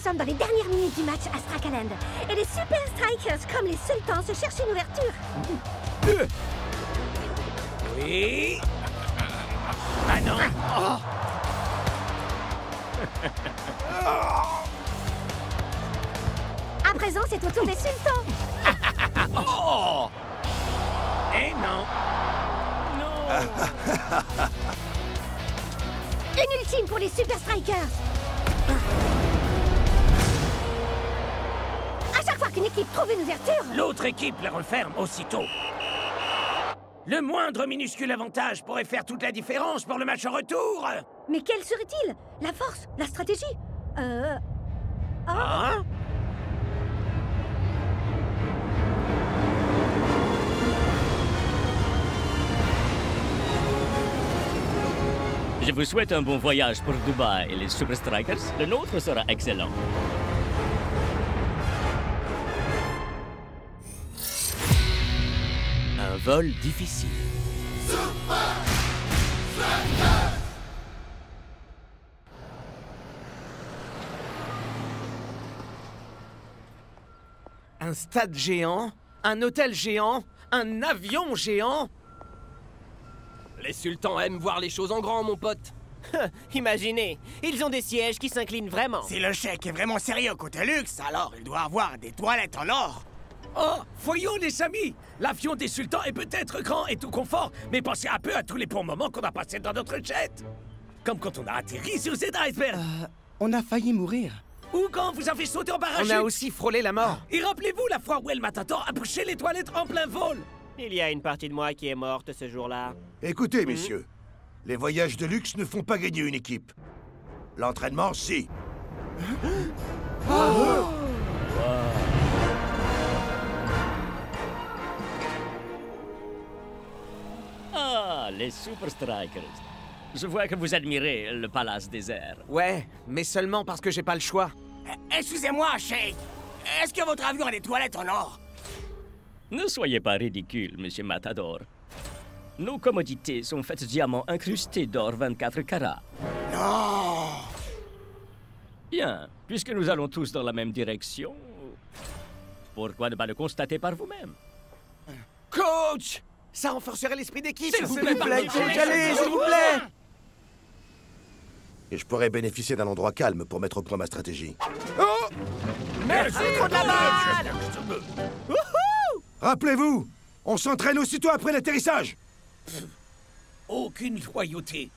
sommes dans les dernières minutes du match à Strakaland. Et les Super Strikers, comme les sultans, se cherchent une ouverture. Oui. Ah non. Oh. À présent, c'est au tour des sultans. Oh. Eh non. Non. Une ultime pour les Super Strikers. À chaque fois qu'une équipe trouve une ouverture... L'autre équipe la referme aussitôt. Le moindre minuscule avantage pourrait faire toute la différence pour le match en retour. Mais quel serait-il? La force? La stratégie? Hein? Je vous souhaite un bon voyage pour Dubaï et les Super Strikers. Le nôtre sera excellent. Un vol difficile. Un stade géant, un hôtel géant, un avion géant. Les sultans aiment voir les choses en grand, mon pote. Imaginez, ils ont des sièges qui s'inclinent vraiment. Si le chèque est vraiment sérieux côté luxe, alors il doit avoir des toilettes en or. Oh, voyons les amis. L'avion des sultans est peut-être grand et tout confort, mais pensez un peu à tous les bons moments qu'on a passés dans notre jet. Comme quand on a atterri sur cet iceberg. On a failli mourir. Ou quand vous avez sauté en parachute. On a aussi frôlé la mort. Et rappelez-vous la fois où El Matador a bouché les toilettes en plein vol. Il y a une partie de moi qui est morte ce jour-là. Écoutez, messieurs, les voyages de luxe ne font pas gagner une équipe. L'entraînement, si. Ah, les Super Strikers. Je vois que vous admirez le palace désert. Ouais, mais seulement parce que j'ai pas le choix. Excusez-moi, Sheik. Est-ce que votre avion a des toilettes en or? Ne soyez pas ridicule, monsieur Matador. Nos commodités sont faites de diamants incrustés d'or 24 carats. Non! Bien, puisque nous allons tous dans la même direction, pourquoi ne pas le constater par vous-même? Coach! Ça renforcerait l'esprit d'équipe. S'il vous plaît, coach, allez, s'il vous plaît. Et je pourrais bénéficier d'un endroit calme pour mettre au point ma stratégie. Merci trop de la balle. Rappelez-vous, on s'entraîne aussitôt après l'atterrissage. Aucune loyauté.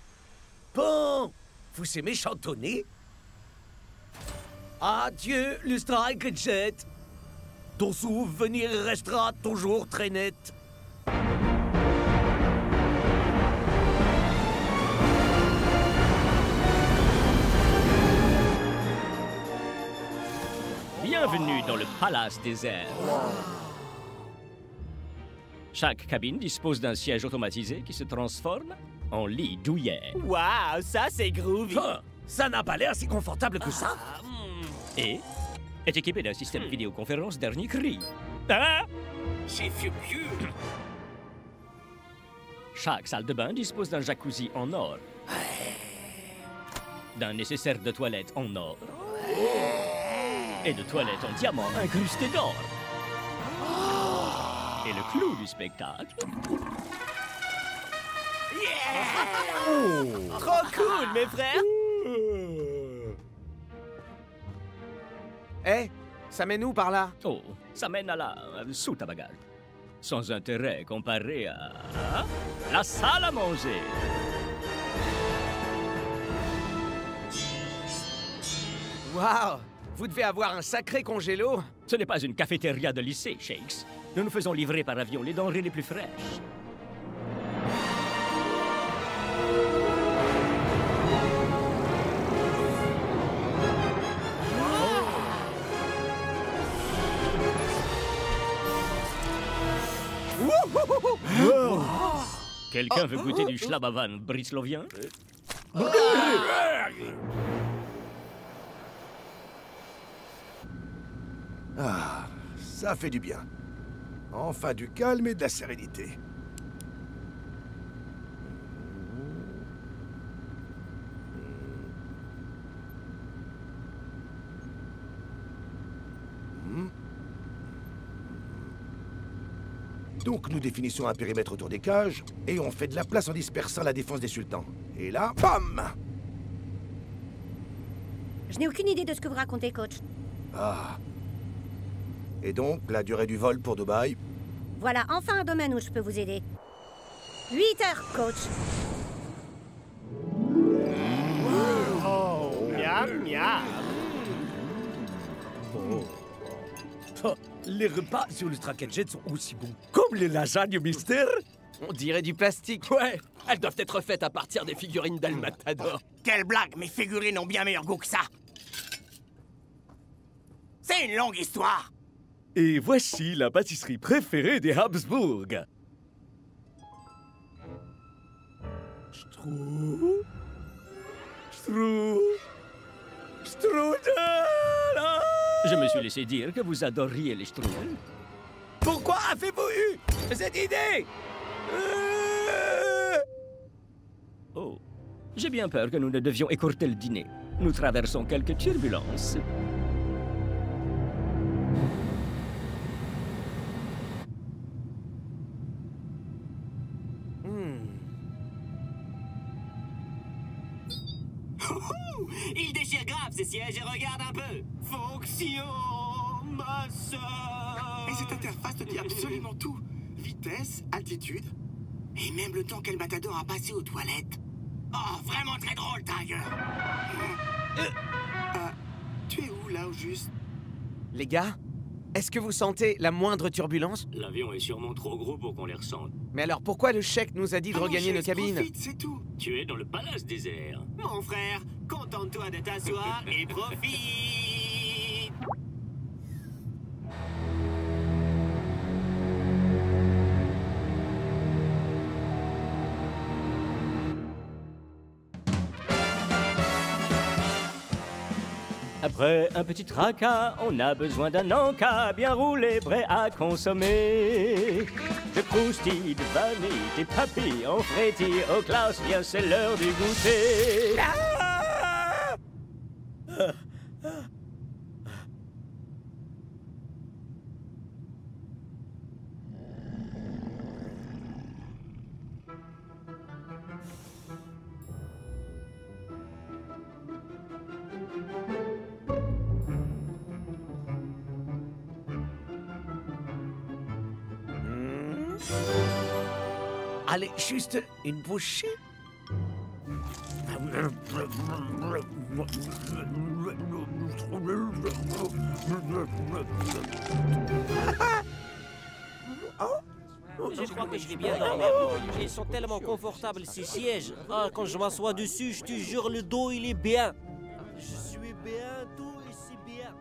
Bon, vous aimez chantonner? Adieu, le Strike Jet. Ton souvenir restera toujours très net. Bienvenue dans le palace désert. Chaque cabine dispose d'un siège automatisé qui se transforme en lit douillet. Waouh, ça c'est groovy. Ah, ça n'a pas l'air si confortable que ça. Et est équipé d'un système vidéoconférence dernier cri. Ah! C'est furieux. Chaque salle de bain dispose d'un jacuzzi en or, d'un nécessaire de toilette en or et de toilettes en diamant incrustées d'or. Et le clou du spectacle... Trop cool, mes frères. Eh, ça mène où par là? Oh, ça mène à la soute à bagages. Sans intérêt comparé à la salle à manger. Waouh! Vous devez avoir un sacré congélo. Ce n'est pas une cafétéria de lycée, Shakes. Nous nous faisons livrer par avion les denrées les plus fraîches. Quelqu'un veut goûter du Schlabavan brislovien? Ah, ça fait du bien. Enfin du calme et de la sérénité. Donc nous définissons un périmètre autour des cages, et on fait de la place en dispersant la défense des sultans. Et là, bam! Je n'ai aucune idée de ce que vous racontez, coach. Ah. Et donc, la durée du vol pour Dubaï? Voilà enfin un domaine où je peux vous aider. 8 heures, coach. Miam, miam. Oh, les repas sur le Strackjet sont aussi bons comme les lasagnes mystère. On dirait du plastique. Ouais, elles doivent être faites à partir des figurines d'Al Matador. Quelle blague, mes figurines ont bien meilleur goût que ça. C'est une longue histoire. Et voici la pâtisserie préférée des Habsbourg. Strudel. Je me suis laissé dire que vous adoriez les strudels. Pourquoi avez-vous eu cette idée? Oh, j'ai bien peur que nous ne devions écourter le dîner. Nous traversons quelques turbulences. Il déchire grave ces sièges et regarde un peu. Fonction, ma sœur. Et cette interface te dit absolument tout. Vitesse, altitude, et même le temps qu'El Matador a passé aux toilettes. Oh, vraiment très drôle, Tiger. Tu es où, là, au juste? Les gars, est-ce que vous sentez la moindre turbulence? L'avion est sûrement trop gros pour qu'on les ressente. Mais alors pourquoi le chèque nous a dit de regagner nos cabines? Profite, c'est tout. Tu es dans le palace désert. Mon frère, contente-toi de t'asseoir et profite. Après un petit tracas, on a besoin d'un encas bien roulé, prêt à consommer. Je croustille de vanille, des papilles, frétille aux classes, bien c'est l'heure du goûter. Allez, juste une bouchée. Je crois que je vais bien dormir. Ils sont tellement confortables ces sièges. Ah, quand je m'assois dessus, je te jure, le dos il est bien. Je suis bien, tout et c'est bien.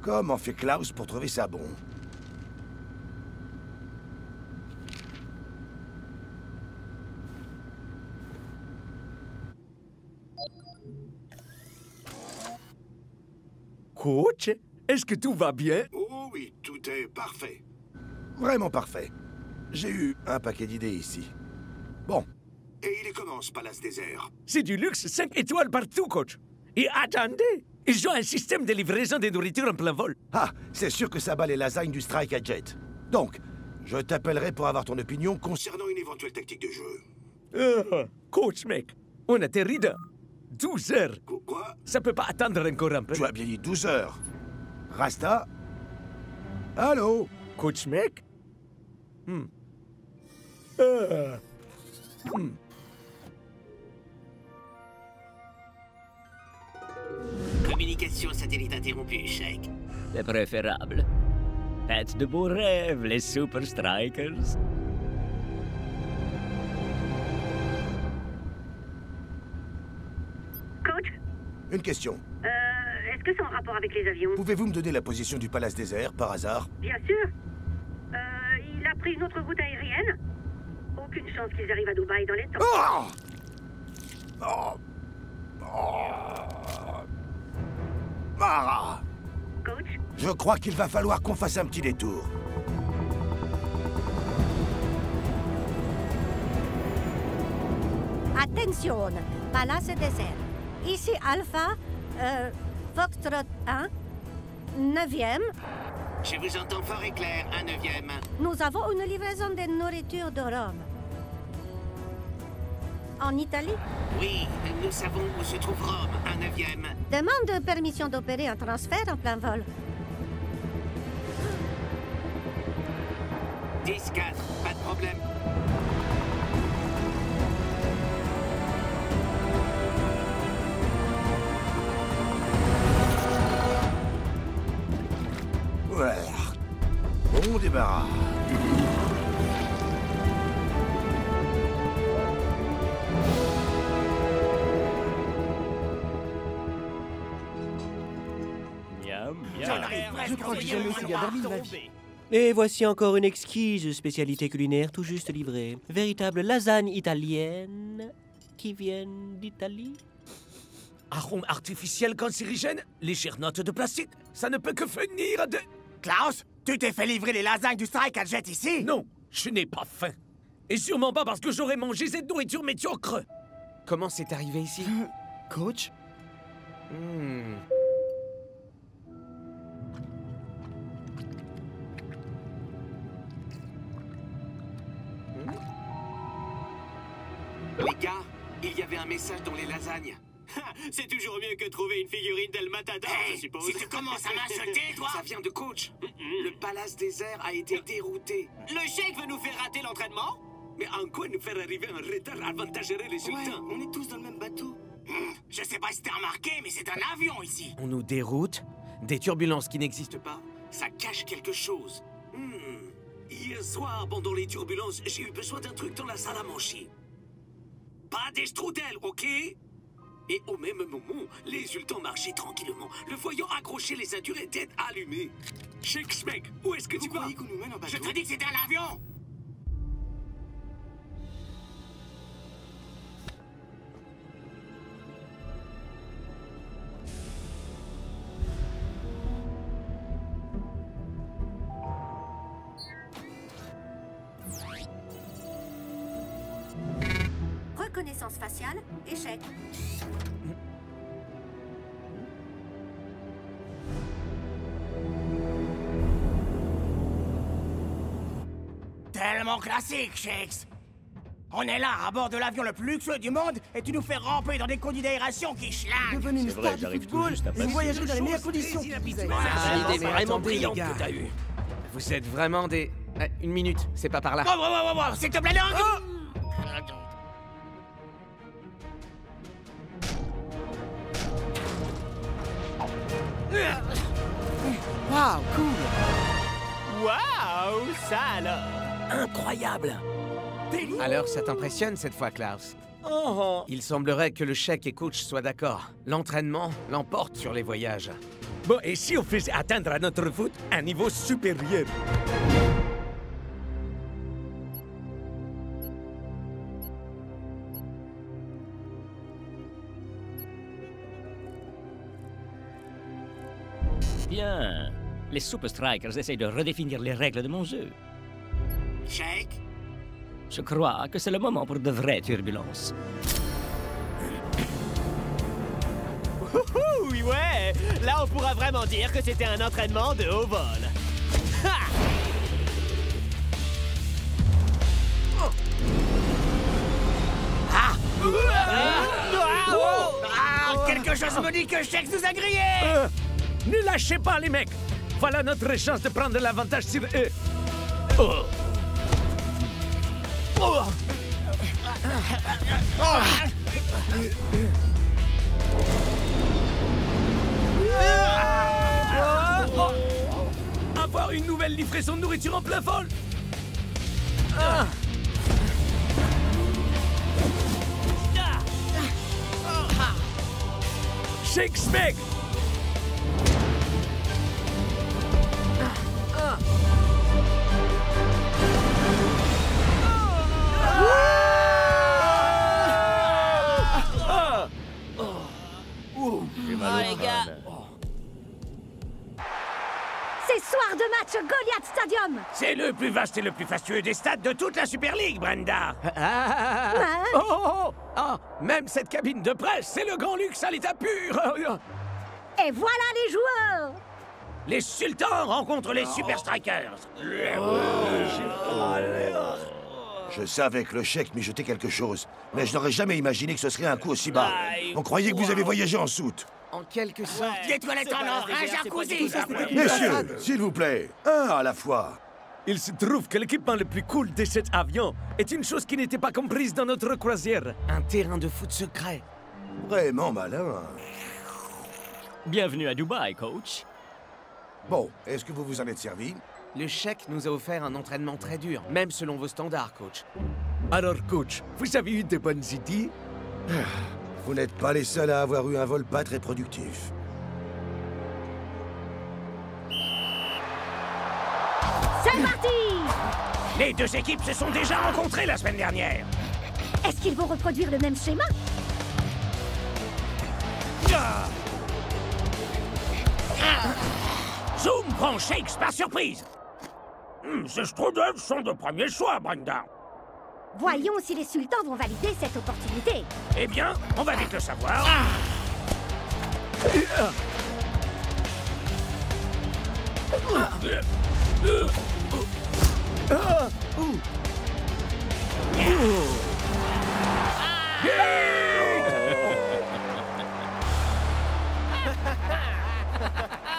Comment fait Klaus pour trouver ça bon? Coach, est-ce que tout va bien? Oh oui, tout est parfait. Vraiment parfait. J'ai eu un paquet d'idées ici. Bon. Et il est comment, ce palace désert? C'est du luxe 5 étoiles partout, coach. Et attendez, ils ont un système de livraison des nourritures en plein vol. Ah, c'est sûr que ça bat les lasagnes du Strackjet. Donc, je t'appellerai pour avoir ton opinion concernant une éventuelle tactique de jeu. Coach, mec, on atterrit dans 12 heures. Quoi? Ça peut pas attendre encore un peu. Tu as bien dit 12 heures. Rasta? Allô? Coach, mec? Communication satellite interrompue, chèque. C'est préférable. Faites de beaux rêves, les Super Strikers. Coach? Une question. Est-ce que c'est en rapport avec les avions? Pouvez-vous me donner la position du palace désert, par hasard? Bien sûr. Il a pris une autre route aérienne. Aucune chance qu'ils arrivent à Dubaï dans les temps. Oh! Oh! Oh! Ah! Coach? Je crois qu'il va falloir qu'on fasse un petit détour. Attention, Palace désert. Ici Alpha, Foxtrot 1, 9e. Je vous entends fort et clair, un 9e. Nous avons une livraison de nourriture de Rome. En Italie? Oui, nous savons où se trouve Rome, un 9e. Demande permission d'opérer un transfert en plein vol. 10-4, pas de problème. Voilà. Bon débarras. Miam, miam. Je crois que j'ai jamais aussi bien dormi de ma vie. Et voici encore une exquise spécialité culinaire tout juste livrée. Véritable lasagne italienne qui vient d'Italie. Arôme artificiel cancérigène, légère note de plastique, ça ne peut que venir de... Klaus, tu t'es fait livrer les lasagnes du Strike à Jet ici? Non, je n'ai pas faim. Et sûrement pas parce que j'aurais mangé cette nourriture médiocre. Comment c'est arrivé ici? Coach? Les gars, il y avait un message dans les lasagnes. C'est toujours mieux que trouver une figurine d'El Matador, je suppose. Si tu commences à m'insulter, toi... Ça vient de coach. Le palace désert a été dérouté. Le cheikh veut nous faire rater l'entraînement? Mais en quoi nous faire arriver un retard avantagerait les sultans? On est tous dans le même bateau. Je sais pas si t'as remarqué, mais c'est un avion ici. On nous déroute? Des turbulences qui n'existent pas? Ça cache quelque chose. Hier soir, pendant les turbulences, j'ai eu besoin d'un truc dans la salle à manger. Pas des strudels, ok? Et au même moment, les sultans marchaient tranquillement, le voyant accrocher les ceintures et tête allumée. Cheikh Smek, où est-ce que tu vas? Qu'on nous mène en bateau? Je te dis que c'était un avion! Reconnaissance faciale, échec. Tellement classique, Shakes. On est là, à bord de l'avion le plus luxueux du monde, et tu nous fais ramper dans des conduits d'aération qui schlinguent. Devenez une star du football, et vous voyagerez dans les meilleures conditions. Ah, l'idée vraiment brillante que t'as eue. Vous êtes vraiment des... une minute, c'est pas par là. Oh, s'il te plaît, non! Waouh, cool! Waouh, ça alors! Incroyable. Alors ça t'impressionne cette fois, Klaus? Il semblerait que le cheikh et coach soient d'accord. L'entraînement l'emporte sur les voyages. Bon, et si on faisait atteindre à notre foot un niveau supérieur? Bien. Les Super Strikers essayent de redéfinir les règles de mon jeu. Cheikh? Je crois que c'est le moment pour de vraies turbulences. Oui, ouais! Là, on pourra vraiment dire que c'était un entraînement de haut vol. Ha! Quelque chose me dit que Shakes nous a grillés! Ne lâchez pas, les mecs! Voilà notre chance de prendre l'avantage sur eux. Avoir une nouvelle livraison de nourriture en plein vol! Cheikh Smek! C'est soir de match au Goliath Stadium. C'est le plus vaste et le plus fastueux des stades de toute la Super League, Brenda. Même cette cabine de presse, c'est le grand luxe à l'état pur. Et voilà les joueurs. Les sultans rencontrent les Super Strikers. Je savais que le chèque m'y jetait quelque chose, mais je n'aurais jamais imaginé que ce serait un coup aussi bas. On croyait que vous avez voyagé en soute. En quelque sorte... Des toilettes en or, un jacuzzi. Messieurs, s'il vous plaît, un à la fois. Il se trouve que l'équipement le plus cool de cet avion est une chose qui n'était pas comprise dans notre croisière. Un terrain de foot secret. Vraiment malin. Bienvenue à Dubaï, coach. Bon, est-ce que vous vous en êtes servi? Le chèque nous a offert un entraînement très dur, même selon vos standards, coach. Alors, coach, vous avez eu de bonnes idées? Vous n'êtes pas les seuls à avoir eu un vol pas très productif. C'est parti. Les deux équipes se sont déjà rencontrées la semaine dernière. Est-ce qu'ils vont reproduire le même schéma? Zoom prend Shakes par surprise. Ces strudels sont de premier choix, Brenda. Voyons si les sultans vont valider cette opportunité. Eh bien, on va vite le savoir.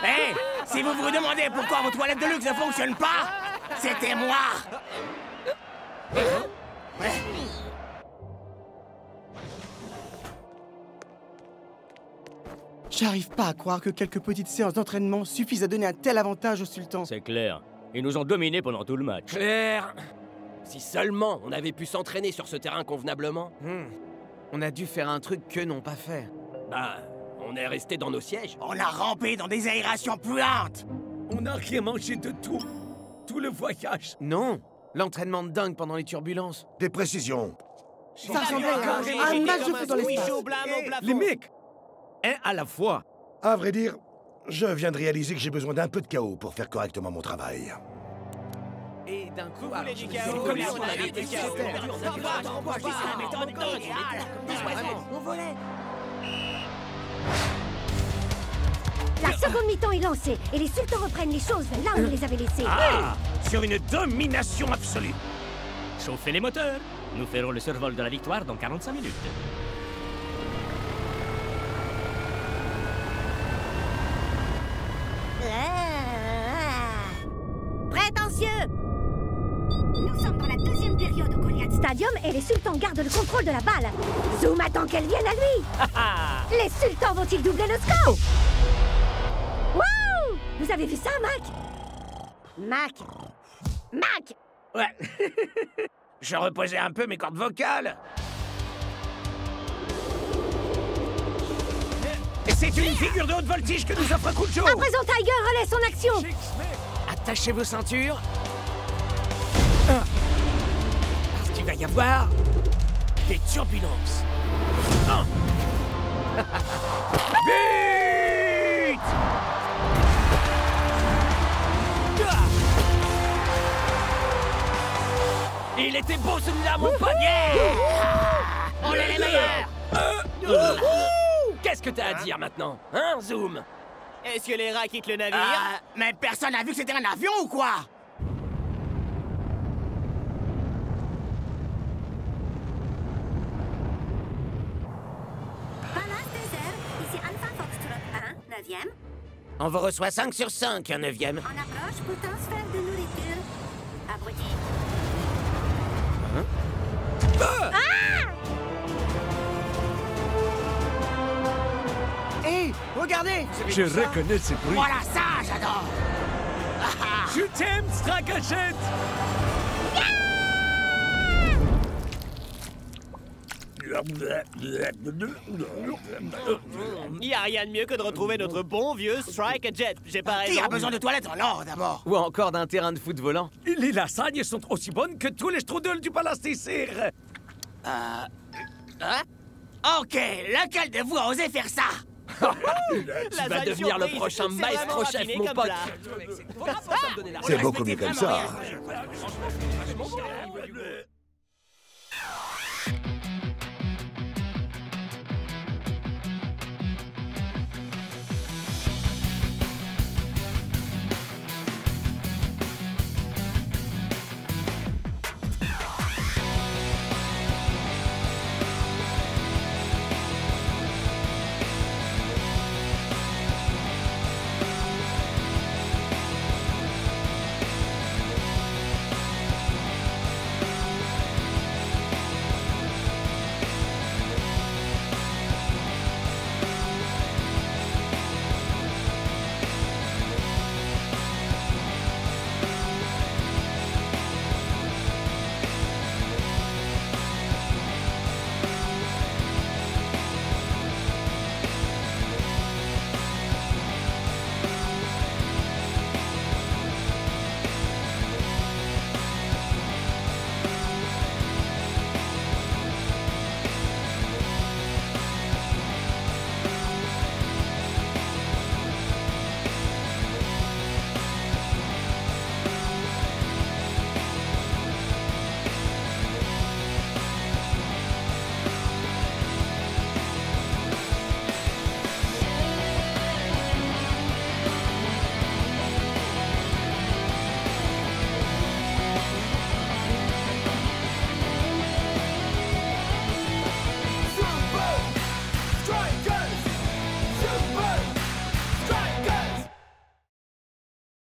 Hé, si vous vous demandez pourquoi vos toilettes de luxe ne fonctionnent pas, c'était moi. J'arrive pas à croire que quelques petites séances d'entraînement suffisent à donner un tel avantage aux sultans. C'est clair. Ils nous ont dominés pendant tout le match. Claire. Si seulement on avait pu s'entraîner sur ce terrain convenablement. On a dû faire un truc qu'eux n'ont pas fait. Bah, on est resté dans nos sièges. On a rampé dans des aérations puantes. On n'a rien mangé de tout. Tout le voyage. Non. L'entraînement de dingue pendant les turbulences. Des précisions. Ça ressemblait à un match de foot dans l'espace. Les mecs, un à la fois. À vrai dire, je viens de réaliser que j'ai besoin d'un peu de chaos pour faire correctement mon travail. Et d'un coup... La seconde mi-temps est lancée et les sultans reprennent les choses là où ils les avaient laissées. Sur une domination absolue. Chauffez les moteurs. Nous ferons le survol de la victoire dans 45 minutes. Prétentieux! Nous sommes dans la deuxième période au Goliath Stadium et les sultans gardent le contrôle de la balle. Zoom attend qu'elle vienne à lui. Les sultans vont-ils doubler le score? Wouh! Vous avez vu ça, Mac? Mac! Ouais. Je reposais un peu mes cordes vocales. Et c'est une figure de haute voltige que nous offre Cujo. À présent, Tiger relaie son action. Attachez vos ceintures. Parce qu'il va y avoir des turbulences. Vite! Il était beau celui-là, mon pote. Yeah. On est les meilleurs. Qu'est-ce que t'as à dire maintenant, hein, Zoom? Est-ce que les rats quittent le navire? Mais personne n'a vu que c'était un avion ou quoi? Palace désert, ici Alpha Foxtrot 1, 9e. On vous reçoit 5 sur 5, un 9e. En approche pour transfert de nourriture. Abruti. Hé, regardez! Je reconnais ces bruits. Voilà ça, j'adore. Je t'aime, Stracachette. Il y a rien de mieux que de retrouver notre bon vieux Strike Jet. J'ai pas raison. Qui a besoin de toilettes en or, d'abord? Ou encore d'un terrain de foot volant. Les lasagnes sont aussi bonnes que tous les strudels du Palace des Cires. Ok, lequel de vous a osé faire ça? Tu vas devenir le prochain maestro chef, mon pote. C'est beaucoup mieux comme ça.